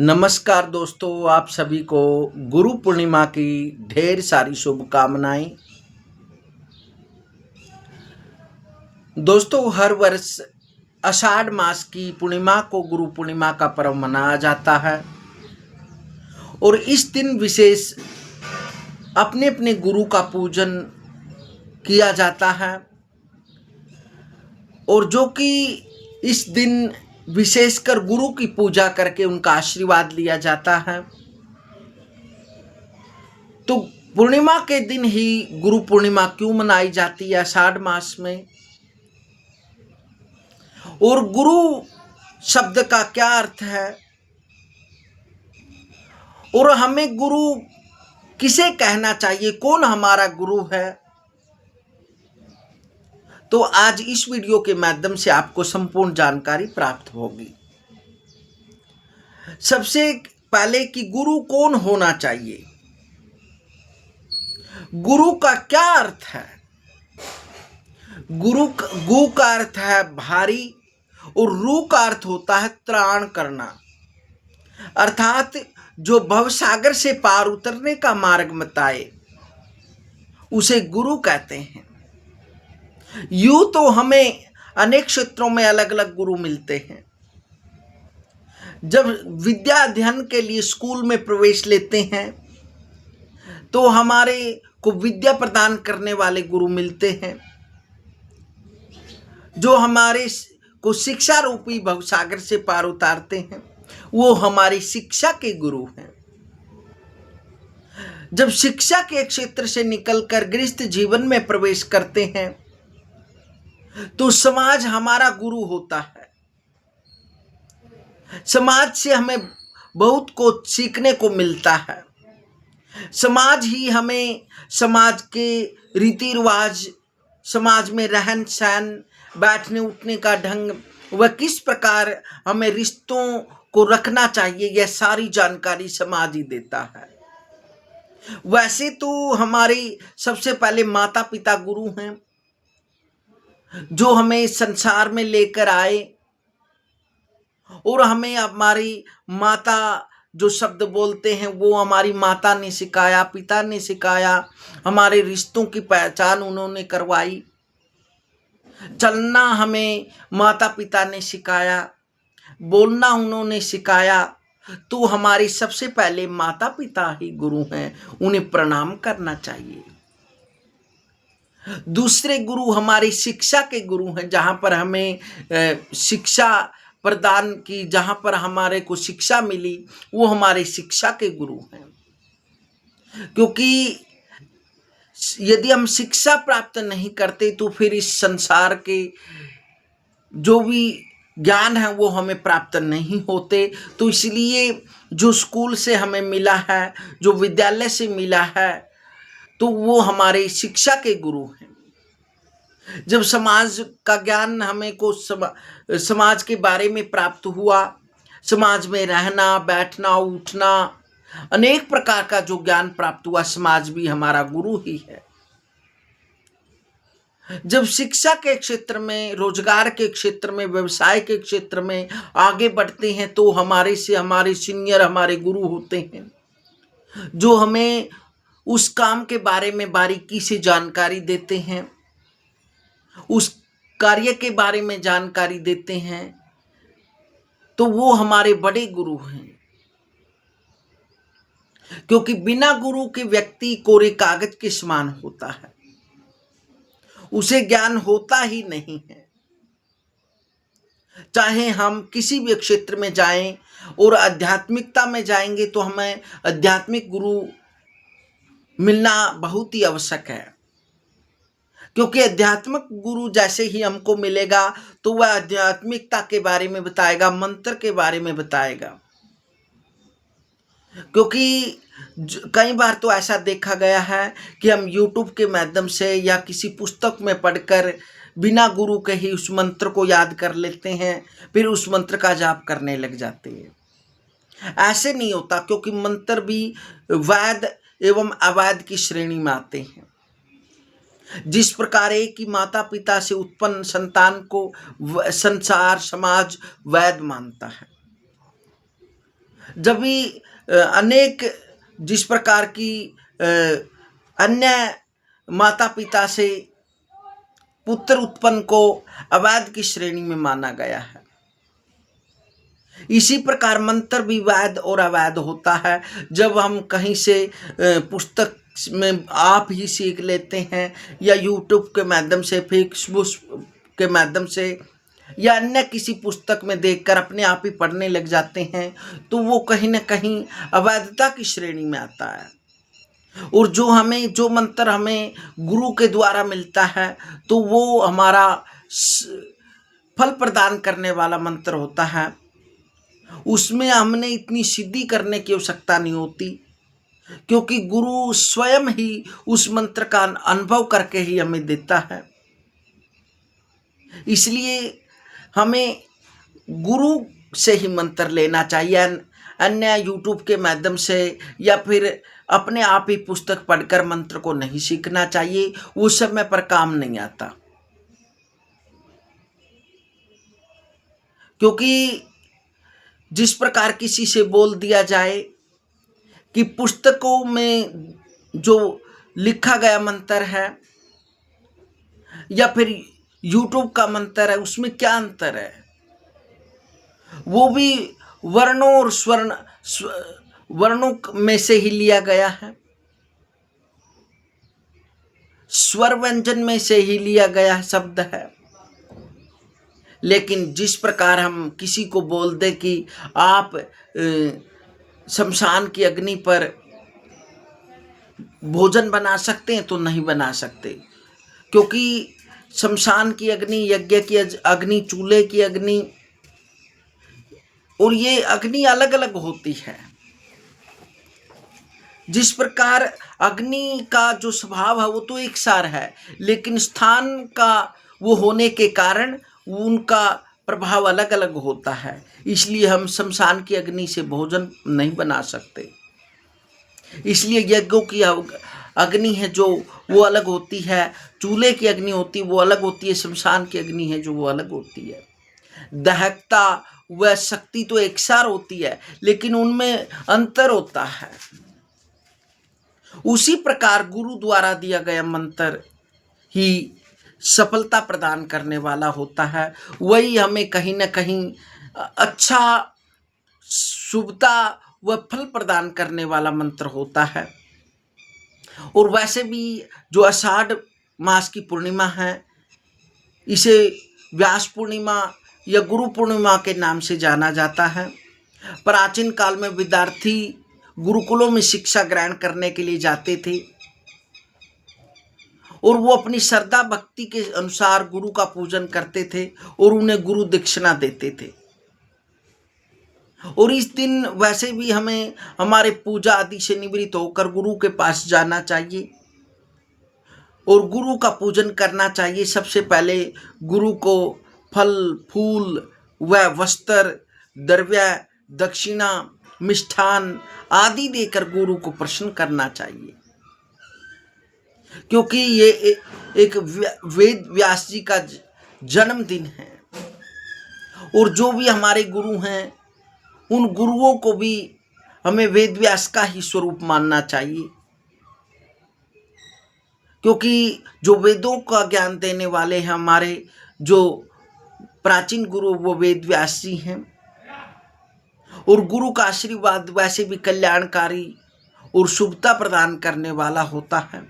नमस्कार दोस्तों, आप सभी को गुरु पूर्णिमा की ढेर सारी शुभकामनाएं। दोस्तों, हर वर्ष आषाढ़ मास की पूर्णिमा को गुरु पूर्णिमा का पर्व मनाया जाता है और इस दिन विशेष अपने अपने गुरु का पूजन किया जाता है और जो कि इस दिन विशेषकर गुरु की पूजा करके उनका आशीर्वाद लिया जाता है। तो पूर्णिमा के दिन ही गुरु पूर्णिमा क्यों मनाई जाती है आषाढ़ मास में, और गुरु शब्द का क्या अर्थ है, और हमें गुरु किसे कहना चाहिए, कौन हमारा गुरु है। तो आज इस वीडियो के माध्यम से आपको संपूर्ण जानकारी प्राप्त होगी। सबसे पहले कि गुरु कौन होना चाहिए, गुरु का क्या अर्थ है। गु का अर्थ है भारी और रू का अर्थ होता है त्राण करना, अर्थात जो भवसागर से पार उतरने का मार्ग बताए उसे गुरु कहते हैं। यूं तो हमें अनेक क्षेत्रों में अलग अलग गुरु मिलते हैं। जब विद्या अध्ययन के लिए स्कूल में प्रवेश लेते हैं तो हमारे को विद्या प्रदान करने वाले गुरु मिलते हैं, जो हमारे को शिक्षा रूपी भवसागर से पार उतारते हैं, वो हमारी शिक्षा के गुरु हैं। जब शिक्षा के क्षेत्र से निकलकर गृहस्थ जीवन में प्रवेश करते हैं तो समाज हमारा गुरु होता है। समाज से हमें बहुत कुछ सीखने को मिलता है। समाज ही हमें समाज के रीति रिवाज, समाज में रहन सहन, बैठने उठने का ढंग, वह किस प्रकार हमें रिश्तों को रखना चाहिए, यह सारी जानकारी समाज ही देता है। वैसे तो हमारे सबसे पहले माता पिता गुरु हैं, जो हमें संसार में लेकर आए और हमें हमारी माता जो शब्द बोलते हैं वो हमारी माता ने सिखाया, पिता ने सिखाया। हमारे रिश्तों की पहचान उन्होंने करवाई। चलना हमें माता पिता ने सिखाया, बोलना उन्होंने सिखाया। तो हमारे सबसे पहले माता पिता ही गुरु हैं, उन्हें प्रणाम करना चाहिए। दूसरे गुरु हमारी शिक्षा के गुरु हैं, जहाँ पर हमें शिक्षा प्रदान की, जहाँ पर हमारे को शिक्षा मिली, वो हमारे शिक्षा के गुरु हैं। क्योंकि यदि हम शिक्षा प्राप्त नहीं करते तो फिर इस संसार के जो भी ज्ञान है वो हमें प्राप्त नहीं होते। तो इसलिए जो स्कूल से हमें मिला है, जो विद्यालय से मिला है, तो वो हमारे शिक्षा के गुरु हैं। जब समाज का ज्ञान हमें को समाज के बारे में प्राप्त हुआ, समाज में रहना, बैठना, उठना, अनेक प्रकार का जो ज्ञान प्राप्त हुआ, समाज भी हमारा गुरु ही है। जब शिक्षा के क्षेत्र में, रोजगार के क्षेत्र में, व्यवसाय के क्षेत्र में आगे बढ़ते हैं तो हमारे सीनियर हमारे गुरु होते हैं, जो हमें उस काम के बारे में बारीकी से जानकारी देते हैं, उस कार्य के बारे में जानकारी देते हैं। तो वो हमारे बड़े गुरु हैं। क्योंकि बिना गुरु के व्यक्ति कोरे कागज के समान होता है, उसे ज्ञान होता ही नहीं है। चाहे हम किसी भी क्षेत्र में जाएं और आध्यात्मिकता में जाएंगे तो हमें आध्यात्मिक गुरु मिलना बहुत ही आवश्यक है। क्योंकि आध्यात्मिक गुरु जैसे ही हमको मिलेगा तो वह आध्यात्मिकता के बारे में बताएगा, मंत्र के बारे में बताएगा। क्योंकि कई बार तो ऐसा देखा गया है कि हम YouTube के माध्यम से या किसी पुस्तक में पढ़कर बिना गुरु के ही उस मंत्र को याद कर लेते हैं, फिर उस मंत्र का जाप करने लग जाते हैं। ऐसे नहीं होता, क्योंकि मंत्र भी वैध एवं अवैध की श्रेणी में आते हैं। जिस प्रकार एक ही माता पिता से उत्पन्न संतान को संसार समाज वैध मानता है, जब भी अनेक जिस प्रकार की अन्य माता पिता से पुत्र उत्पन्न को अवैध की श्रेणी में माना गया है, इसी प्रकार मंत्र भी वैध और अवैध होता है। जब हम कहीं से पुस्तक में आप ही सीख लेते हैं या यूट्यूब के माध्यम से, फेसबुक के माध्यम से या अन्य किसी पुस्तक में देखकर अपने आप ही पढ़ने लग जाते हैं, तो वो कहीं ना कहीं अवैधता की श्रेणी में आता है। और जो मंत्र हमें गुरु के द्वारा मिलता है, तो वो हमारा फल प्रदान करने वाला मंत्र होता है। उसमें हमने इतनी सिद्धि करने की आवश्यकता नहीं होती, क्योंकि गुरु स्वयं ही उस मंत्र का अनुभव करके ही हमें देता है। इसलिए हमें गुरु से ही मंत्र लेना चाहिए। अन्य यूट्यूब के माध्यम से या फिर अपने आप ही पुस्तक पढ़कर मंत्र को नहीं सीखना चाहिए, वो समय पर काम नहीं आता। क्योंकि जिस प्रकार किसी से बोल दिया जाए कि पुस्तकों में जो लिखा गया मंत्र है या फिर यूट्यूब का मंत्र है, उसमें क्या अंतर है? वो भी वर्णों और वर्णों में से ही लिया गया है, स्वर व्यंजन में से ही लिया गया शब्द है। लेकिन जिस प्रकार हम किसी को बोल दे कि आप शमशान की अग्नि पर भोजन बना सकते हैं, तो नहीं बना सकते, क्योंकि शमशान की अग्नि, यज्ञ की अग्नि, चूल्हे की अग्नि, और ये अग्नि अलग अलग होती है। जिस प्रकार अग्नि का जो स्वभाव है वो तो एक सार है, लेकिन स्थान का वो होने के कारण उनका प्रभाव अलग अलग होता है। इसलिए हम शमशान की अग्नि से भोजन नहीं बना सकते। इसलिए यज्ञों की अग्नि है जो वो अलग होती है, चूल्हे की अग्नि होती है वो अलग होती है, शमशान की अग्नि है जो वो अलग होती है। दहकता वह शक्ति तो एक सार होती है, लेकिन उनमें अंतर होता है। उसी प्रकार गुरु द्वारा दिया गया मंत्र ही सफलता प्रदान करने वाला होता है। वही हमें कहीं ना कहीं अच्छा शुभता व फल प्रदान करने वाला मंत्र होता है। और वैसे भी जो आषाढ़ मास की पूर्णिमा है, इसे व्यास पूर्णिमा या गुरु पूर्णिमा के नाम से जाना जाता है। प्राचीन काल में विद्यार्थी गुरुकुलों में शिक्षा ग्रहण करने के लिए जाते थे और वो अपनी श्रद्धा भक्ति के अनुसार गुरु का पूजन करते थे और उन्हें गुरु दक्षिणा देते थे। और इस दिन वैसे भी हमें हमारे पूजा आदि से निवृत्त होकर गुरु के पास जाना चाहिए और गुरु का पूजन करना चाहिए। सबसे पहले गुरु को फल फूल व वस्त्र, द्रव्य, दक्षिणा, मिष्ठान आदि देकर गुरु को प्रसन्न करना चाहिए, क्योंकि ये एक वेद व्यास जी का जन्मदिन है। और जो भी हमारे गुरु हैं, उन गुरुओं को भी हमें वेद व्यास का ही स्वरूप मानना चाहिए, क्योंकि जो वेदों का ज्ञान देने वाले हैं हमारे जो प्राचीन गुरु, वो वेद व्यास जी हैं। और गुरु का आशीर्वाद वैसे भी कल्याणकारी और शुभता प्रदान करने वाला होता है।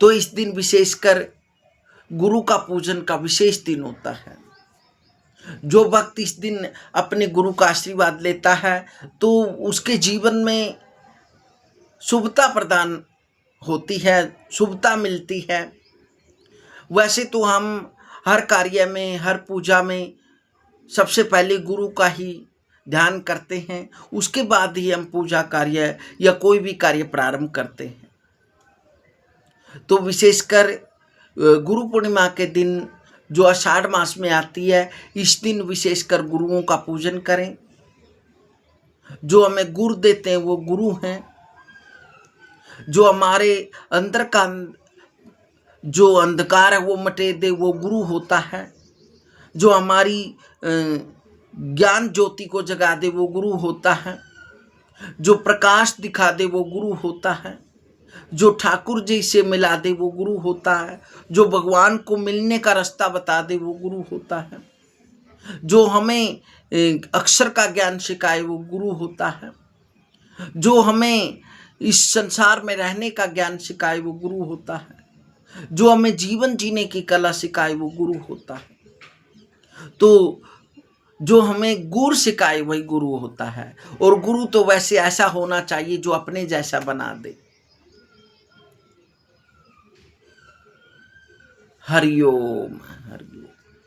तो इस दिन विशेषकर गुरु का पूजन का विशेष दिन होता है। जो भक्त इस दिन अपने गुरु का आशीर्वाद लेता है तो उसके जीवन में शुभता प्रदान होती है, शुभता मिलती है। वैसे तो हम हर कार्य में, हर पूजा में सबसे पहले गुरु का ही ध्यान करते हैं, उसके बाद ही हम पूजा कार्य या कोई भी कार्य प्रारंभ करते हैं। तो विशेषकर गुरु पूर्णिमा के दिन जो आषाढ़ मास में आती है, इस दिन विशेषकर गुरुओं का पूजन करें। जो हमें गुर देते हैं वो गुरु हैं। जो हमारे अंदर का जो अंधकार है वो मटे दे, वो गुरु होता है। जो हमारी ज्ञान ज्योति को जगा दे वो गुरु होता है, जो प्रकाश दिखा दे वो गुरु होता है, जो ठाकुर जी से मिला दे वो गुरु होता है, जो भगवान को मिलने का रास्ता बता दे वो गुरु होता है, जो हमें अक्षर का ज्ञान सिखाए वो गुरु होता है, जो हमें इस संसार में रहने का ज्ञान सिखाए वो गुरु होता है, जो हमें जीवन जीने की कला सिखाए वो गुरु होता है। तो जो हमें गुर सिखाए वही गुरु होता है, और गुरु तो वैसे ऐसा होना चाहिए जो अपने जैसा बना दे। हरिओम हरिओम।